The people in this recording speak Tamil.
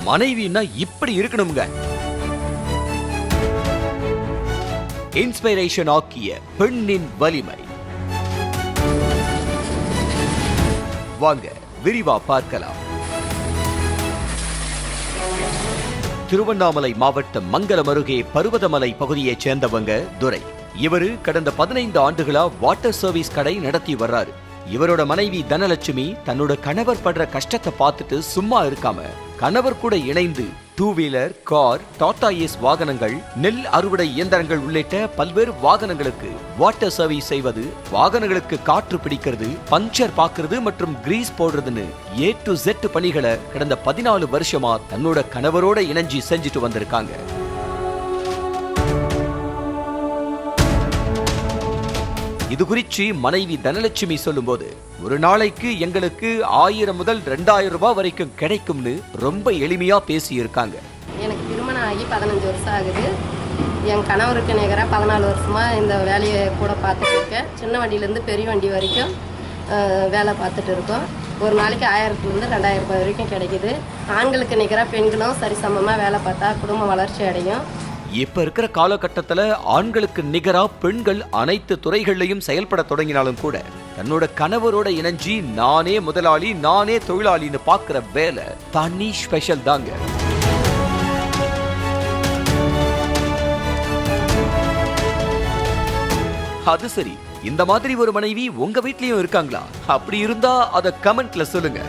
மனைவின்னா இப்படி இருக்கணுங்க. இன்ஸ்பிரேஷன் ஆக்கிய பெண்ணின் வலிமை. வாங்க விரிவா பார்க்கலாம். திருவண்ணாமலை மாவட்டம் மங்கலம் அருகே பருவதமலை பகுதியைச் சேர்ந்தவங்க துரை. இவரு கடந்த 15 ஆண்டுகளா வாட்டர் சர்வீஸ் கடை நடத்தி வர்றாரு. இவரோட மனைவி தனலட்சுமி தன்னோட கணவர் படுற கஷ்டத்தை பார்த்துட்டு சும்மா இருக்காம கணவர் கூட இணைந்து 2 வீலர், கார், டாடா ஏஸ் வாகனங்கள், நெல் அறுவடை இயந்திரங்கள் உள்ளிட்ட பல்வேறு வாகனங்களுக்கு வாட்டர் சர்வீஸ் செய்வது, வாகனங்களுக்கு காற்று பிடிக்கிறது, பஞ்சர் பாக்குறது மற்றும் கிரீஸ் போடுறதுன்னு A to Z பணிகளை கடந்த 14 வருஷமா தன்னோட கணவரோட இணைஞ்சு செஞ்சுட்டு வந்திருக்காங்க. இது குறித்து மனைவி தனலட்சுமி சொல்லும்போது, ஒரு நாளைக்கு எங்களுக்கு 1000 முதல் 2000 ரூபாய் வரைக்கும் கிடைக்கும்னு ரொம்ப எளிமையா பேசி இருக்காங்க. எனக்கு திருமணம் ஆகி 15 வருஷம் ஆகுது. என் கணவருக்கு நிகராக 14 வருஷமா இந்த வேலையை கூட பார்த்துட்டு இருக்கேன். சின்ன வண்டியிலேருந்து பெரிய வண்டி வரைக்கும் வேலை பார்த்துட்டு இருக்கோம். ஒரு நாளைக்கு 1000லேருந்து 2000 ரூபாய் வரைக்கும் கிடைக்குது. ஆண்களுக்கு நிகராக பெண்களும் சரிசமமாக வேலை பார்த்தா குடும்பம் வளர்ச்சி அடையும். இப்ப இருக்கிற காலகட்டத்துல ஆண்களுக்கு நிகரா பெண்கள் அனைத்து துறைகள்லையும் செயல்பட தொடங்கினாலும் கூட தன்னோட கணவரோட இணைஞ்சி நானே முதலாளி, நானே தொழிலாளின்னு பாக்குற வேலை தனி ஸ்பெஷல் தாங்க. அது சரி, இந்த மாதிரி ஒரு மனைவி உங்க வீட்லயும் இருக்காங்களா? அப்படி இருந்தா அத கமெண்ட்ல சொல்லுங்க.